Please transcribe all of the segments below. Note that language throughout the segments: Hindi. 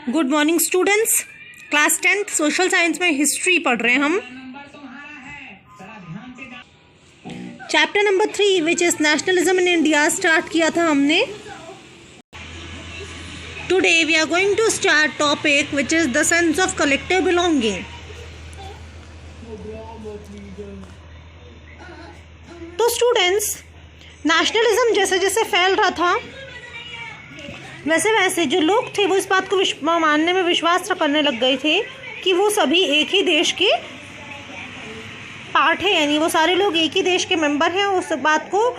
Good morning students. Class 10th social science में हिस्ट्री पढ़ रहे हैं हम। Chapter number 3 which is nationalism in India start किया था हमने। Today we are going to start topic which is the sense of collective belonging. तो स्टूडेंट्स, नेशनलिज्म जैसे जैसे फैल रहा था वैसे वैसे जो लोग थे वो इस बात को मानने में विश्वास करने लग गए थे कि वो सभी एक ही देश के पार्ट है, यानी वो सारे लोग एक ही देश के मेंबर हैं। उस बात को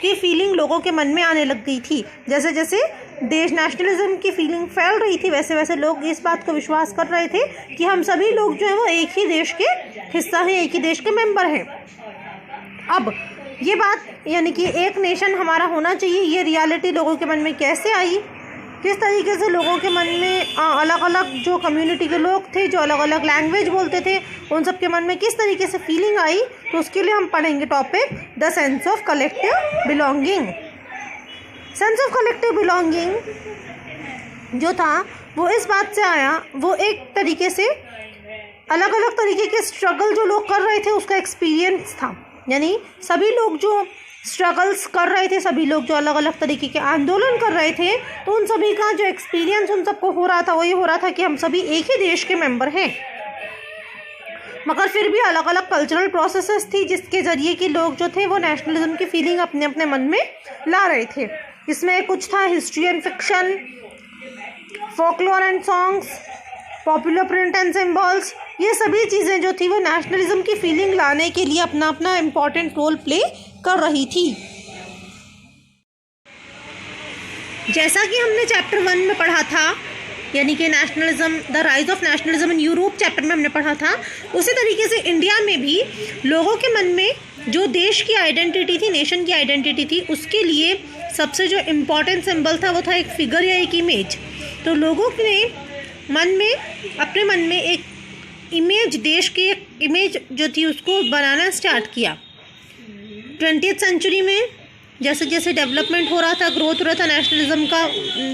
की फीलिंग लोगों के मन में आने लग गई थी। जैसे जैसे देश नेशनलिज्म की फीलिंग फैल रही थी वैसे वैसे लोग इस बात को विश्वास कर रहे थे कि हम सभी लोग जो है वो एक ही देश के हिस्सा हैं, एक ही देश के मेंबर हैं। अब ये बात यानी कि एक नेशन हमारा होना चाहिए, ये रियलिटी लोगों के मन में कैसे आई, किस तरीके से लोगों के मन में अलग अलग जो कम्युनिटी के लोग थे जो अलग अलग लैंग्वेज बोलते थे उन सब के मन में किस तरीके से फीलिंग आई, तो उसके लिए हम पढ़ेंगे topic the sense of collective belonging. Sense of collective belonging जो था वो इस बात से आया, वो एक तरीके से अलग अलग तरीके के स्ट्रगल जो लोग कर रहे थे उसका एक्सपीरियंस था। यानी सभी लोग जो स्ट्रगल्स कर रहे थे, सभी लोग जो अलग अलग तरीके के आंदोलन कर रहे थे, तो उन सभी का जो एक्सपीरियंस उन सबको हो रहा था वो ये हो रहा था कि हम सभी एक ही देश के मेंबर हैं। मगर फिर भी अलग अलग कल्चरल प्रोसेसेस थी जिसके ज़रिए कि लोग जो थे वो नेशनलिज्म की फीलिंग अपने अपने मन में ला रहे थे। इसमें कुछ था history and fiction, folklore and songs, popular print and symbols, ये सभी चीज़ें जो थी वो नेशनलिज्म की फीलिंग लाने के लिए अपना अपना इम्पॉर्टेंट रोल प्ले कर रही थी। जैसा कि हमने चैप्टर 1 में पढ़ा था, यानी कि nationalism the rise of nationalism in Europe chapter में हमने पढ़ा था, उसी तरीके से इंडिया में भी लोगों के मन में जो देश की आइडेंटिटी थी, नेशन की आइडेंटिटी थी, उसके लिए सबसे जो इम्पॉर्टेंट सिंबल था वो था एक फिगर या एक इमेज। तो लोगों ने अपने मन में एक इमेज, देश की एक इमेज जो थी उसको बनाना स्टार्ट किया। 20th सेंचुरी में जैसे जैसे डेवलपमेंट हो रहा था, ग्रोथ हो रहा था नेशनलिज्म का,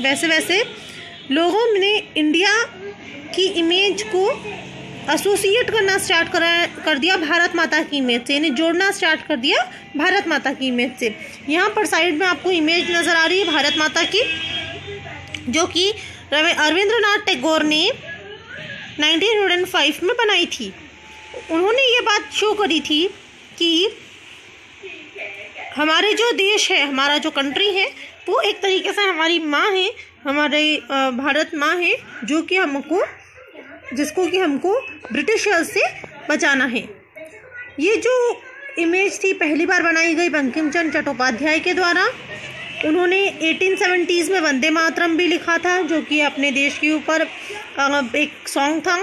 वैसे वैसे लोगों ने इंडिया की इमेज को एसोसिएट करना स्टार्ट कर दिया भारत माता की इमेज से, यानी जोड़ना स्टार्ट कर दिया भारत माता की इमेज से। यहाँ पर साइड में आपको इमेज नज़र आ रही है भारत माता की, जो कि रविंद्रनाथ टैगोर ने 1905 में बनाई थी। उन्होंने ये बात शो करी थी कि हमारे जो देश है, हमारा जो कंट्री है, वो एक तरीके से हमारी माँ है, हमारी भारत माँ है, जिसको कि हमको ब्रिटिशर्स से बचाना है। ये जो इमेज थी पहली बार बनाई गई बंकिम चंद्र चट्टोपाध्याय के द्वारा। उन्होंने 1870s में वंदे मातरम भी लिखा था, जो कि अपने देश के ऊपर एक सॉन्ग था।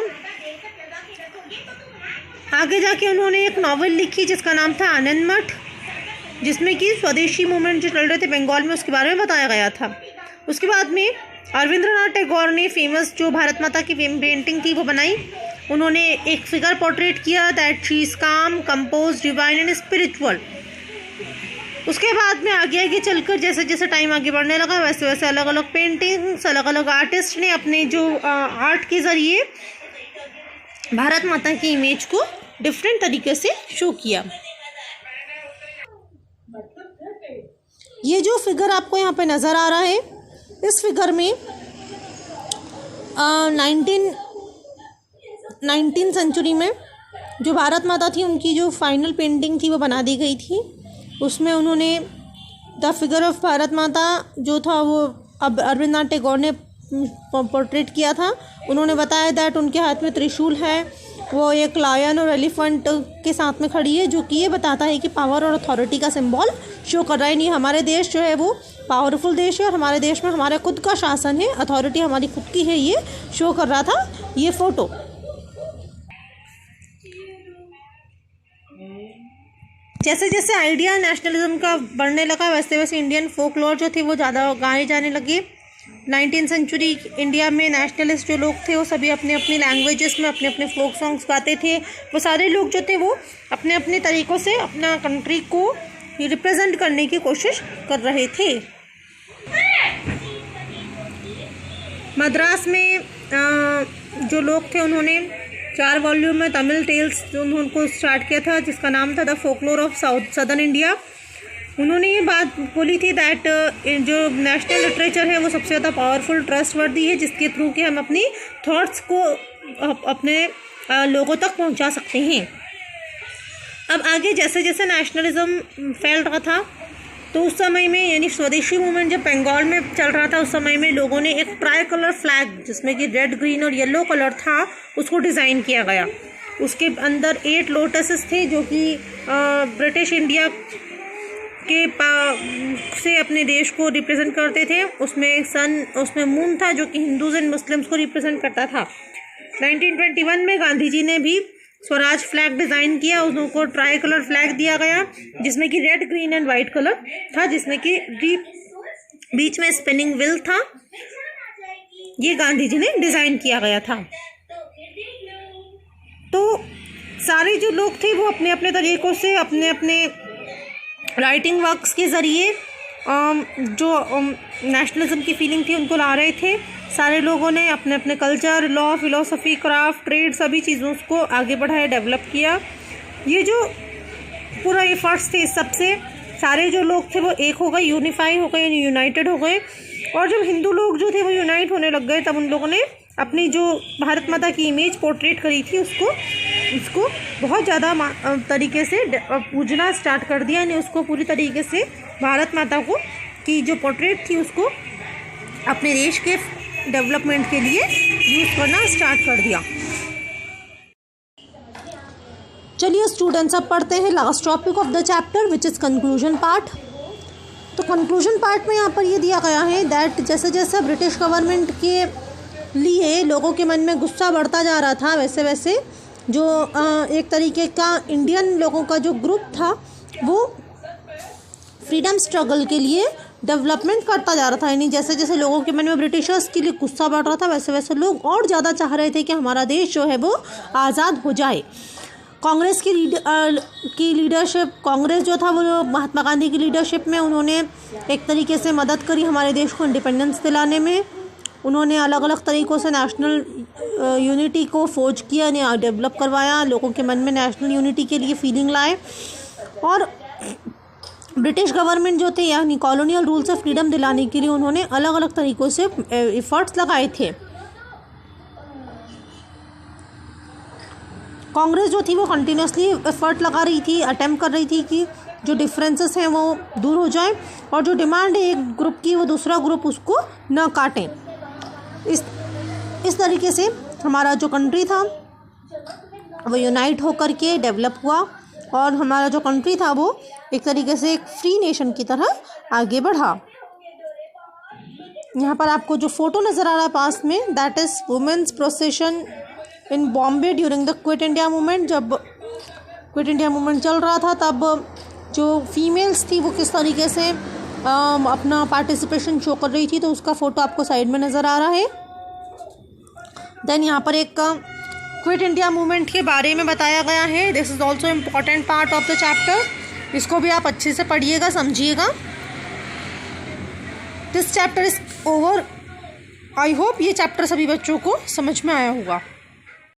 आगे जाके उन्होंने एक नॉवेल लिखी जिसका नाम था आनंद मठ, जिसमें कि स्वदेशी मूवमेंट जो चल रहे थे बंगाल में उसके बारे में बताया गया था। उसके बाद में रविंद्रनाथ टैगोर ने फेमस जो भारत माता की पेंटिंग थी वो बनाई। उन्होंने एक फिगर पोर्ट्रेट किया दैट शी इज काम, कंपोज, डिवाइन एंड स्पिरिचुअल। उसके बाद में आगे चलकर जैसे जैसे टाइम आगे बढ़ने लगा वैसे वैसे अलग अलग पेंटिंग्स, अलग अलग आर्टिस्ट ने अपने जो आर्ट के ज़रिए भारत माता की इमेज को डिफरेंट तरीके से शो किया। ये जो फिगर आपको यहाँ पे नज़र आ रहा है, इस फिगर में 19th सेंचुरी में जो भारत माता थी उनकी जो फाइनल पेंटिंग थी वो बना दी गई थी। उसमें उन्होंने द फिगर ऑफ भारत माता जो था वो अब रविंद्रनाथ टैगोर ने पोर्ट्रेट किया था। उन्होंने बताया दैट उनके हाथ में त्रिशूल है, वो एक लायन और एलिफेंट के साथ में खड़ी है, जो कि ये बताता है कि पावर और अथॉरिटी का सिंबल शो कर रहा है। नहीं, हमारे देश जो है वो पावरफुल देश है और हमारे देश में हमारा खुद का शासन है, अथॉरिटी हमारी खुद की है, ये शो कर रहा था ये फ़ोटो। जैसे जैसे आइडिया नेशनलिज्म का बढ़ने लगा वैसे वैसे इंडियन फोकलोर जो थे वो ज़्यादा गाए जाने लगे। 19th सेंचुरी इंडिया में नेशनलिस्ट जो लोग थे वो सभी अपने अपनी लैंग्वेजेस में अपने अपने फोक सॉन्ग्स गाते थे। वो सारे लोग जो थे वो अपने अपने तरीक़ों से अपना कंट्री को रिप्रेजेंट करने की कोशिश कर रहे थे। मद्रास में जो लोग थे उन्होंने 4 वॉल्यूम में तमिल टेल्स जो उनको स्टार्ट किया था, जिसका नाम था the folklore of southern India. उन्होंने ये बात बोली थी दैट जो नेशनल लिटरेचर है वो सबसे ज़्यादा पावरफुल ट्रस्टवर्दी है, जिसके थ्रू कि हम अपनी थॉट्स को अपने लोगों तक पहुंचा सकते हैं। अब आगे जैसे जैसे नेशनलिज्म फैल रहा था तो उस समय में, यानी स्वदेशी मूवमेंट जब बंगाल में चल रहा था, उस समय में लोगों ने एक ट्राई कलर फ्लैग जिसमें कि रेड, ग्रीन और येलो कलर था उसको डिज़ाइन किया गया। उसके अंदर 8 लोटसेस थे जो कि ब्रिटिश इंडिया के से अपने देश को रिप्रेजेंट करते थे। उसमें सन, उसमें मून था जो कि हिंदूज एंड मुस्लिम्स को रिप्रेजेंट करता था। 1921 में गांधी जी ने भी स्वराज फ्लैग डिज़ाइन किया, उसको ट्राई कलर फ्लैग दिया गया जिसमें कि red, green and white colour था, जिसमें कि बीच में स्पिनिंग व्हील था। ये गांधी जी ने डिज़ाइन किया गया था। तो सारे जो लोग थे वो अपने अपने तरीक़ों से अपने अपने राइटिंग वर्क्स के ज़रिए जो नेशनलिज्म की फीलिंग थी उनको ला रहे थे। सारे लोगों ने अपने अपने culture, law, philosophy, craft, trade सभी चीज़ों को आगे बढ़ाया, डेवलप किया। ये जो पूरा एफर्ट्स थे, इस सबसे सारे जो लोग थे वो एक हो गए, यूनिफाई हो गए, यानी यूनाइटेड हो गए। और जब हिंदू लोग जो थे वो यूनाइट होने लग गए तब उन लोगों ने अपनी जो भारत माता की इमेज पोर्ट्रेट करी थी उसको बहुत ज़्यादा तरीके से पूजना स्टार्ट कर दिया, यानी उसको पूरी तरीके से भारत माता को की जो पोर्ट्रेट थी उसको अपने देश के डेवलपमेंट के लिए यूज़ करना स्टार्ट कर दिया। चलिए स्टूडेंट्स, अब पढ़ते हैं last topic of the chapter which is conclusion part. तो कंक्लूजन पार्ट में यहाँ पर ये दिया गया है दैट जैसे जैसे ब्रिटिश गवर्नमेंट के लिए लोगों के मन में गुस्सा बढ़ता जा रहा था, वैसे वैसे जो एक तरीके का इंडियन लोगों का जो ग्रुप था वो फ्रीडम स्ट्रगल के लिए डेवलपमेंट करता जा रहा था। यानी जैसे जैसे लोगों के मन में ब्रिटिशर्स के लिए गुस्सा बढ़ रहा था, वैसे वैसे लोग और ज़्यादा चाह रहे थे कि हमारा देश जो है वो आज़ाद हो जाए। कांग्रेस की लीडरशिप, कांग्रेस जो था वो महात्मा गांधी की लीडरशिप में उन्होंने एक तरीके से मदद करी हमारे देश को इंडिपेंडेंस दिलाने में। उन्होंने अलग अलग तरीक़ों से नेशनल यूनिटी को फोर्ज किया, यानी डेवलप करवाया, लोगों के मन में नेशनल यूनिटी के लिए फीलिंग लाए। और ब्रिटिश गवर्नमेंट जो थे, यानी कॉलोनियल रूल से फ्रीडम दिलाने के लिए उन्होंने अलग अलग तरीक़ों से एफर्ट्स लगाए थे। कांग्रेस जो थी वो कंटिन्यूसली एफर्ट लगा रही थी, अटेम्प्ट कर रही थी कि जो डिफरेंसेस हैं वो दूर हो जाए और जो डिमांड है एक ग्रुप की वो दूसरा ग्रुप उसको न काटें। इस तरीके से हमारा जो कंट्री था वो यूनाइट होकर के डेवलप हुआ और हमारा जो कंट्री था वो एक तरीके से एक फ्री नेशन की तरह आगे बढ़ा। यहाँ पर आपको जो फ़ोटो नज़र आ रहा है पास में, that is women's procession in Bombay during the Quit India movement. जब क्विट इंडिया मूवमेंट चल रहा था तब जो फीमेल्स थी वो किस तरीके से अपना पार्टिसिपेशन शो कर रही थी, तो उसका फ़ोटो आपको साइड में नज़र आ रहा है। देन यहाँ पर एक क्विट इंडिया मूवमेंट के बारे में बताया गया है। This is also important part of the chapter. इसको भी आप अच्छे से पढ़िएगा, समझिएगा। This chapter is over. I hope ये चैप्टर सभी बच्चों को समझ में आया होगा।